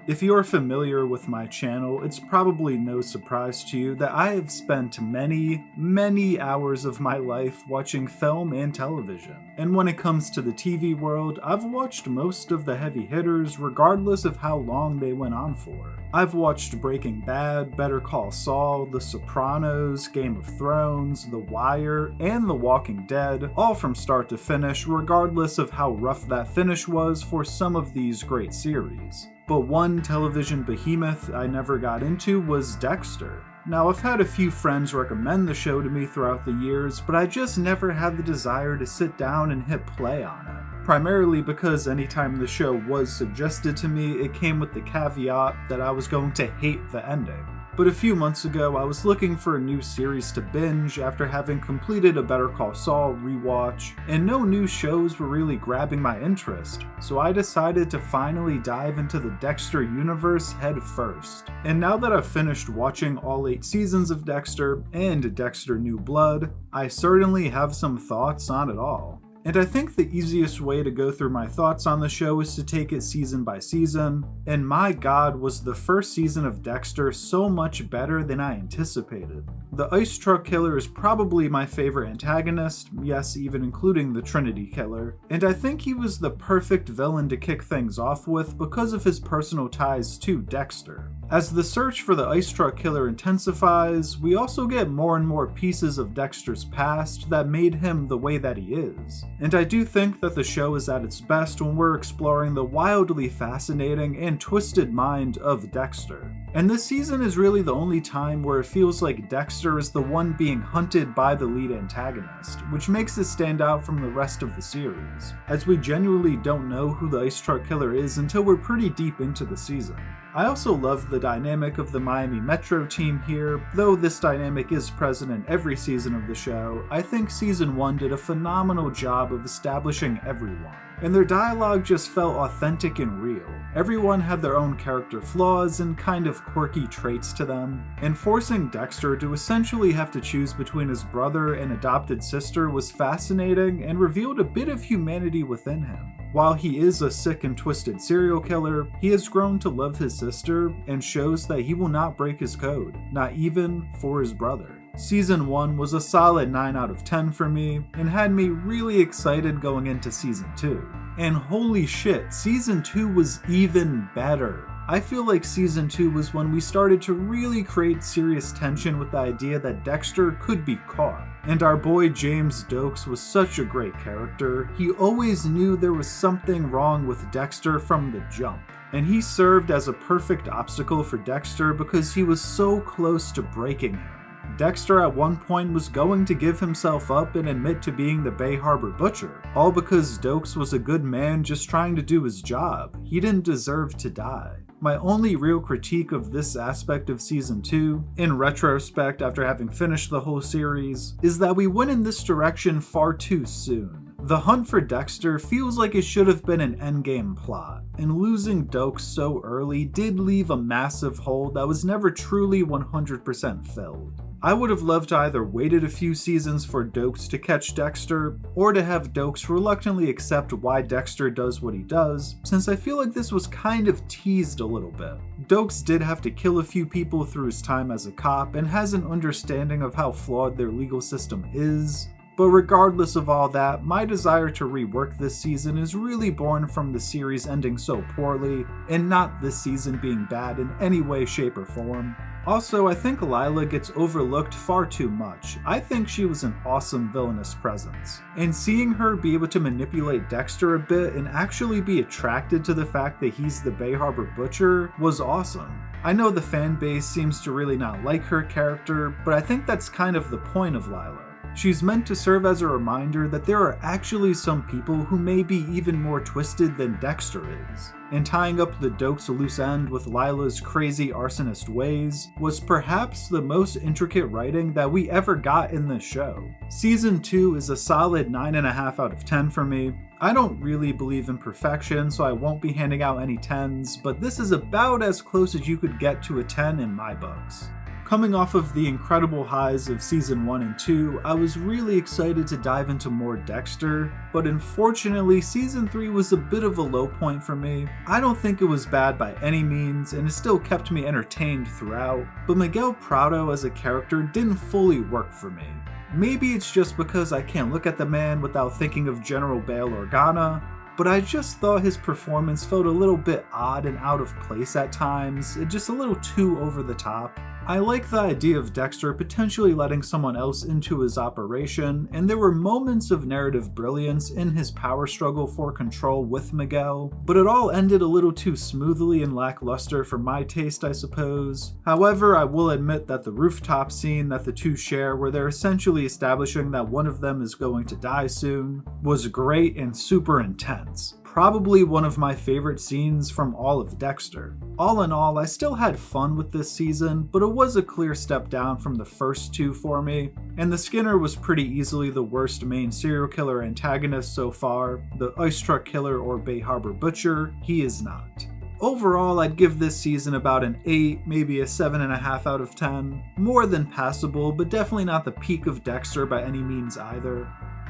If you are familiar with my channel, it's probably no surprise to you that I have spent many hours of my life watching film and television. And when it comes to the TV world, I've watched most of the heavy hitters regardless of how long they went on for. I've watched Breaking Bad, Better Call Saul, The Sopranos, Game of Thrones, The Wire, and The Walking Dead, all from start to finish regardless of how rough that finish was for some of these great series. But one television behemoth I never got into was Dexter. Now, I've had a few friends recommend the show to me throughout the years, but I just never had the desire to sit down and hit play on it. Primarily because anytime the show was suggested to me, it came with the caveat that I was going to hate the ending. But a few months ago, I was looking for a new series to binge after having completed a Better Call Saul rewatch, and no new shows were really grabbing my interest, so I decided to finally dive into the Dexter universe head first. And now that I've finished watching all 8 seasons of Dexter and Dexter New Blood, I certainly have some thoughts on it all. And I think the easiest way to go through my thoughts on the show is to take it season by season, and my god was the first season of Dexter so much better than I anticipated. The ice truck killer is probably my favorite antagonist, yes, even including the Trinity killer, and I think he was the perfect villain to kick things off with because of his personal ties to Dexter. As the search for the ice truck killer intensifies, we also get more and more pieces of Dexter's past that made him the way that he is. And I do think that the show is at its best when we're exploring the wildly fascinating and twisted mind of Dexter. And this season is really the only time where it feels like Dexter is the one being hunted by the lead antagonist, which makes it stand out from the rest of the series, as we genuinely don't know who the ice truck killer is until we're pretty deep into the season. I also love the dynamic of the Miami Metro team here. Though this dynamic is present in every season of the show, I think season 1 did a phenomenal job of establishing everyone. And their dialogue just felt authentic and real. Everyone had their own character flaws and kind of quirky traits to them, and forcing Dexter to essentially have to choose between his brother and adopted sister was fascinating and revealed a bit of humanity within him. While he is a sick and twisted serial killer, he has grown to love his sister and shows that he will not break his code, not even for his brother. Season 1 was a solid 9 out of 10 for me and had me really excited going into Season 2. And holy shit, Season 2 was even better. I feel like Season 2 was when we started to really create serious tension with the idea that Dexter could be caught. And our boy James Dokes was such a great character. He always knew there was something wrong with Dexter from the jump. And he served as a perfect obstacle for Dexter because he was so close to breaking him. Dexter at one point was going to give himself up and admit to being the Bay Harbor Butcher, all because Dokes was a good man just trying to do his job. He didn't deserve to die. My only real critique of this aspect of Season 2, in retrospect after having finished the whole series, is that we went in this direction far too soon. The hunt for Dexter feels like it should have been an endgame plot, and losing Dokes so early did leave a massive hole that was never truly 100% filled. I would have loved to either waited a few seasons for Dokes to catch Dexter, or to have Dokes reluctantly accept why Dexter does what he does, since I feel like this was kind of teased a little bit. Dokes did have to kill a few people through his time as a cop and has an understanding of how flawed their legal system is. But regardless of all that, my desire to rework this season is really born from the series ending so poorly, and not this season being bad in any way, shape, or form. Also, I think Lila gets overlooked far too much. I think she was an awesome villainous presence. And seeing her be able to manipulate Dexter a bit and actually be attracted to the fact that he's the Bay Harbor Butcher was awesome. I know the fan base seems to really not like her character, but I think that's kind of the point of Lila. She's meant to serve as a reminder that there are actually some people who may be even more twisted than Dexter is. And tying up the Dokes loose end with Lila's crazy arsonist ways was perhaps the most intricate writing that we ever got in this show. Season 2 is a solid 9.5 out of 10 for me. I don't really believe in perfection, so I won't be handing out any 10s, but this is about as close as you could get to a 10 in my books. Coming off of the incredible highs of season 1 and 2, I was really excited to dive into more Dexter, but unfortunately season 3 was a bit of a low point for me. I don't think it was bad by any means, and it still kept me entertained throughout, but Miguel Prado as a character didn't fully work for me. Maybe it's just because I can't look at the man without thinking of General Bail Organa, but I just thought his performance felt a little bit odd and out of place at times, just a little too over the top. I like the idea of Dexter potentially letting someone else into his operation, and there were moments of narrative brilliance in his power struggle for control with Miguel, but it all ended a little too smoothly and lackluster for my taste, I suppose. However, I will admit that the rooftop scene that the two share, where they're essentially establishing that one of them is going to die soon, was great and super intense. Probably one of my favorite scenes from all of Dexter. All in all, I still had fun with this season, but it was a clear step down from the first two for me, and the Skinner was pretty easily the worst main serial killer antagonist so far. The Ice Truck Killer or Bay Harbor Butcher, he is not. Overall, I'd give this season about an 8, maybe a 7.5 out of 10. More than passable, but definitely not the peak of Dexter by any means either.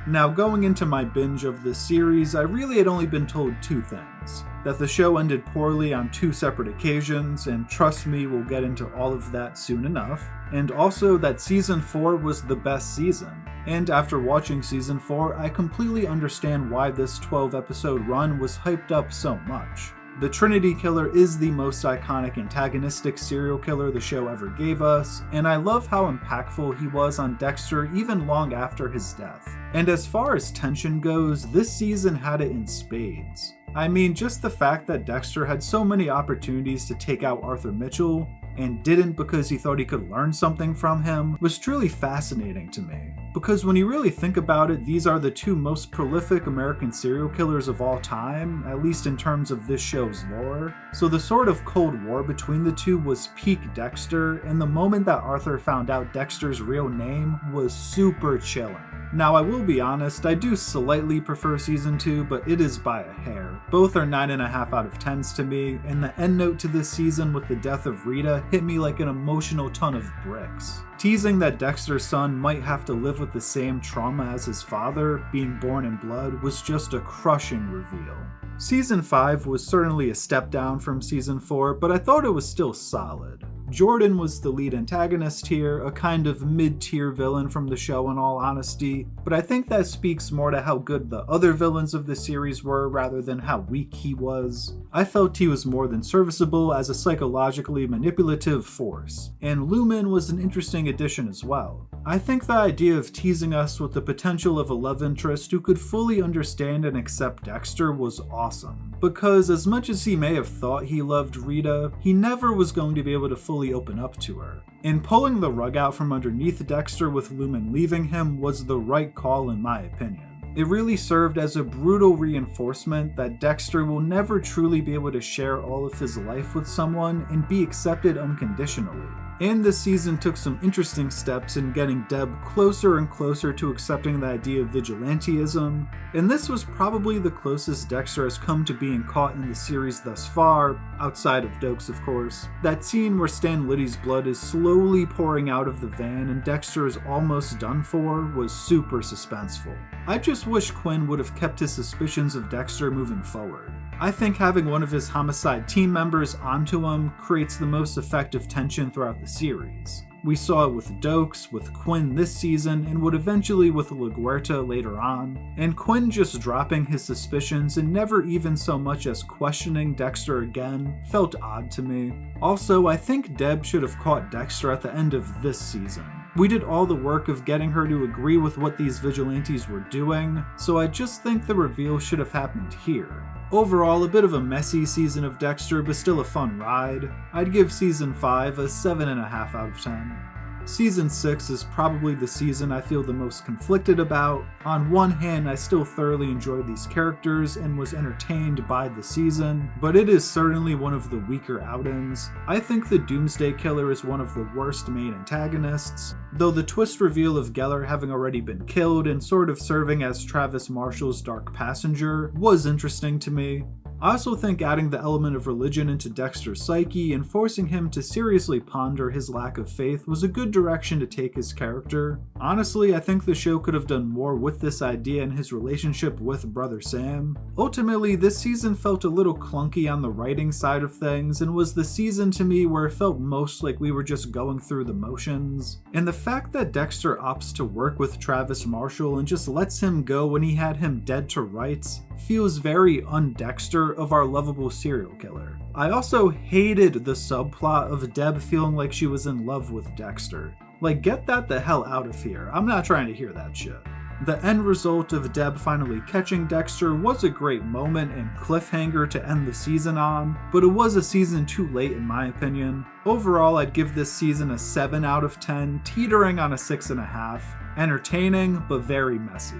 Now, going into my binge of this series, I really had only been told two things. That the show ended poorly on 2 separate occasions, and trust me, we'll get into all of that soon enough. And also that season 4 was the best season. And after watching season 4, I completely understand why this 12-episode run was hyped up so much. The Trinity Killer is the most iconic antagonistic serial killer the show ever gave us, and I love how impactful he was on Dexter even long after his death. And as far as tension goes, this season had it in spades. I mean, just the fact that Dexter had so many opportunities to take out Arthur Mitchell, and didn't because he thought he could learn something from him, was truly fascinating to me. Because when you really think about it, these are the 2 most prolific American serial killers of all time, at least in terms of this show's lore. So the sort of Cold War between the 2 was peak Dexter, and the moment that Arthur found out Dexter's real name was super chilling. Now, I will be honest, I do slightly prefer season 2, but it is by a hair. Both are 9.5 out of 10s to me, and the end note to this season with the death of Rita hit me like an emotional ton of bricks. Teasing that Dexter's son might have to live with the same trauma as his father, being born in blood, was just a crushing reveal. Season 5 was certainly a step down from season 4, but I thought it was still solid. Jordan was the lead antagonist here, a kind of mid-tier villain from the show in all honesty, but I think that speaks more to how good the other villains of the series were rather than how weak he was. I felt he was more than serviceable as a psychologically manipulative force, and Lumen was an interesting addition as well. I think the idea of teasing us with the potential of a love interest who could fully understand and accept Dexter was awesome, because as much as he may have thought he loved Rita, he never was going to be able to fully open up to her. And pulling the rug out from underneath Dexter with Lumen leaving him was the right call in my opinion. It really served as a brutal reinforcement that Dexter will never truly be able to share all of his life with someone and be accepted unconditionally. And this season took some interesting steps in getting Deb closer and closer to accepting the idea of vigilantism, and this was probably the closest Dexter has come to being caught in the series thus far, outside of Dokes of course. That scene where Stan Liddy's blood is slowly pouring out of the van and Dexter is almost done for was super suspenseful. I just wish Quinn would have kept his suspicions of Dexter moving forward. I think having one of his homicide team members onto him creates the most effective tension throughout the series. We saw it with Dokes, with Quinn this season, and would eventually with LaGuerta later on, and Quinn just dropping his suspicions and never even so much as questioning Dexter again felt odd to me. Also, I think Deb should have caught Dexter at the end of this season. We did all the work of getting her to agree with what these vigilantes were doing, so I just think the reveal should have happened here. Overall, a bit of a messy season of Dexter, but still a fun ride. I'd give season 5 a 7.5 out of 10. Season 6 is probably the season I feel the most conflicted about. On one hand, I still thoroughly enjoyed these characters and was entertained by the season, but it is certainly one of the weaker outings. I think the Doomsday Killer is one of the worst main antagonists, though the twist reveal of Geller having already been killed and sort of serving as Travis Marshall's dark passenger was interesting to me. I also think adding the element of religion into Dexter's psyche and forcing him to seriously ponder his lack of faith was a good direction to take his character. Honestly, I think the show could have done more with this idea and his relationship with Brother Sam. Ultimately, this season felt a little clunky on the writing side of things and was the season to me where it felt most like we were just going through the motions. And the fact that Dexter opts to work with Travis Marshall and just lets him go when he had him dead to rights feels very un-Dexter of our lovable serial killer. I also hated the subplot of Deb feeling like she was in love with Dexter. Like, get that the hell out of here. I'm not trying to hear that shit. The end result of Deb finally catching Dexter was a great moment and cliffhanger to end the season on, but it was a season too late in my opinion. Overall, I'd give this season a 7 out of 10, teetering on a 6.5. Entertaining, but very messy.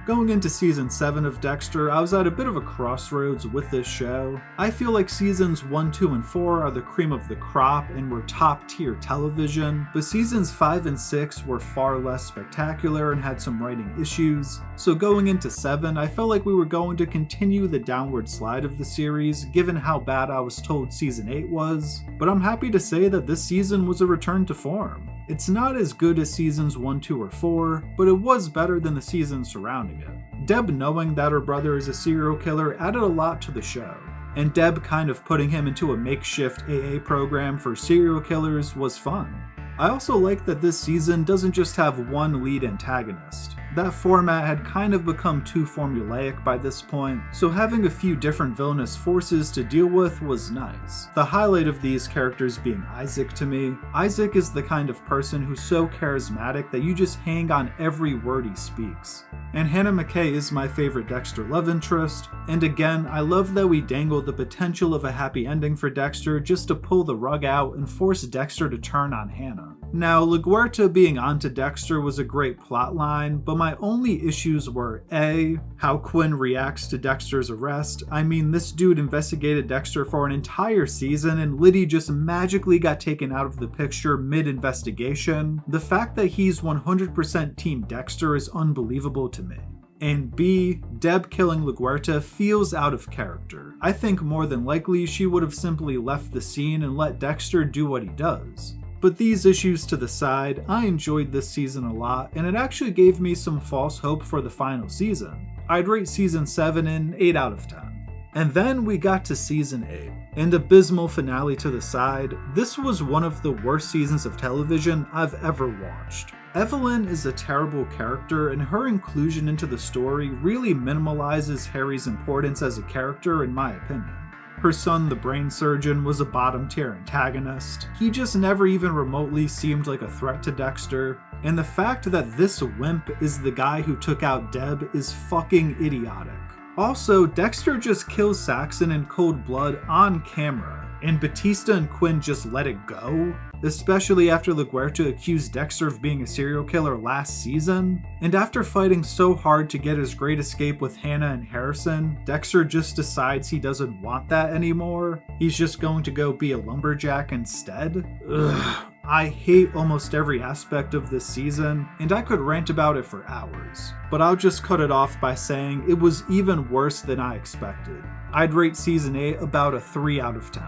Going into season 7 of Dexter, I was at a bit of a crossroads with this show. I feel like seasons 1, 2, and 4 are the cream of the crop and were top tier television, but seasons 5 and 6 were far less spectacular and had some writing issues. So going into 7, I felt like we were going to continue the downward slide of the series, given how bad I was told season 8 was, but I'm happy to say that this season was a return to form. It's not as good as seasons 1, 2, or 4, but it was better than the seasons surrounding it. Deb knowing that her brother is a serial killer added a lot to the show, and Deb kind of putting him into a makeshift AA program for serial killers was fun. I also like that this season doesn't just have one lead antagonist. That format had kind of become too formulaic by this point, so having a few different villainous forces to deal with was nice. The highlight of these characters being Isaac to me. Isaac is the kind of person who's so charismatic that you just hang on every word he speaks. And Hannah McKay is my favorite Dexter love interest, and again, I love that we dangled the potential of a happy ending for Dexter just to pull the rug out and force Dexter to turn on Hannah. Now, LaGuerta being onto Dexter was a great plotline, but my only issues were A, how Quinn reacts to Dexter's arrest. I mean, this dude investigated Dexter for an entire season and Liddy just magically got taken out of the picture mid-investigation. The fact that he's 100% Team Dexter is unbelievable to me. And B, Deb killing LaGuerta feels out of character. I think more than likely she would have simply left the scene and let Dexter do what he does. But these issues to the side, I enjoyed this season a lot, and it actually gave me some false hope for the final season. I'd rate season 7 an 8 out of 10. And then we got to season 8. And abysmal finale to the side, this was one of the worst seasons of television I've ever watched. Evelyn is a terrible character, and her inclusion into the story really minimalizes Harry's importance as a character in my opinion. Her son, the brain surgeon, was a bottom tier antagonist. He just never even remotely seemed like a threat to Dexter. And the fact that this wimp is the guy who took out Deb is fucking idiotic. Also, Dexter just kills Saxon in cold blood on camera, and Batista and Quinn just let it go, especially after LaGuerta accused Dexter of being a serial killer last season. And after fighting so hard to get his great escape with Hannah and Harrison, Dexter just decides he doesn't want that anymore. He's just going to go be a lumberjack instead. Ugh. I hate almost every aspect of this season, and I could rant about it for hours. But I'll just cut it off by saying it was even worse than I expected. I'd rate season 8 about a 3 out of 10.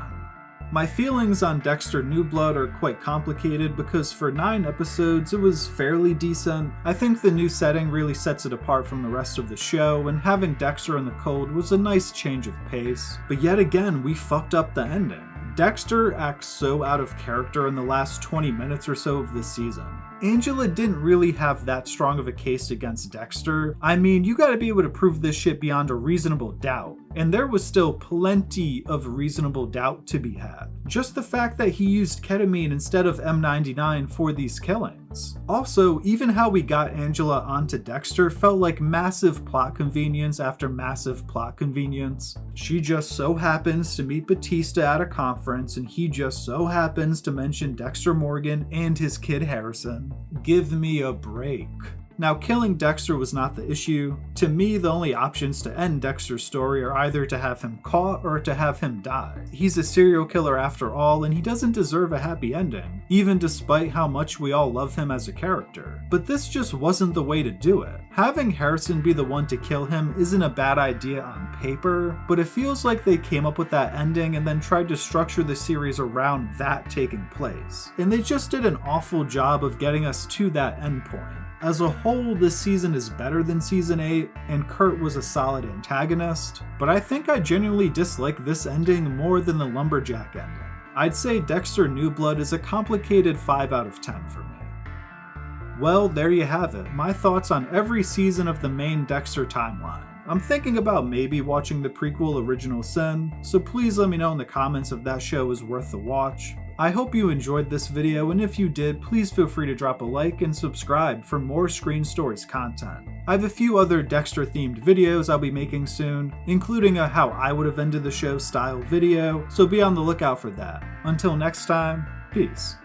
My feelings on Dexter New Blood are quite complicated because for 9 episodes it was fairly decent. I think the new setting really sets it apart from the rest of the show, and having Dexter in the cold was a nice change of pace. But yet again, we fucked up the ending. Dexter acts so out of character in the last 20 minutes or so of this season. Angela didn't really have that strong of a case against Dexter. I mean, you gotta be able to prove this shit beyond a reasonable doubt. And there was still plenty of reasonable doubt to be had. Just the fact that he used ketamine instead of M99 for these killings. Also, even how we got Angela onto Dexter felt like massive plot convenience after massive plot convenience. She just so happens to meet Batista at a conference, and he just so happens to mention Dexter Morgan and his kid Harrison. Give me a break. Now, killing Dexter was not the issue. To me, the only options to end Dexter's story are either to have him caught or to have him die. He's a serial killer after all, and he doesn't deserve a happy ending, even despite how much we all love him as a character. But this just wasn't the way to do it. Having Harrison be the one to kill him isn't a bad idea on paper, but it feels like they came up with that ending and then tried to structure the series around that taking place. And they just did an awful job of getting us to that endpoint. As a whole, this season is better than season 8, and Kurt was a solid antagonist, but I think I genuinely dislike this ending more than the Lumberjack ending. I'd say Dexter New Blood is a complicated 5 out of 10 for me. Well, there you have it, my thoughts on every season of the main Dexter timeline. I'm thinking about maybe watching the prequel Original Sin, so please let me know in the comments if that show is worth the watch. I hope you enjoyed this video, and if you did, please feel free to drop a like and subscribe for more Screen Stories content. I have a few other Dexter themed videos I'll be making soon, including a how I would have ended the show style video, so be on the lookout for that. Until next time, peace.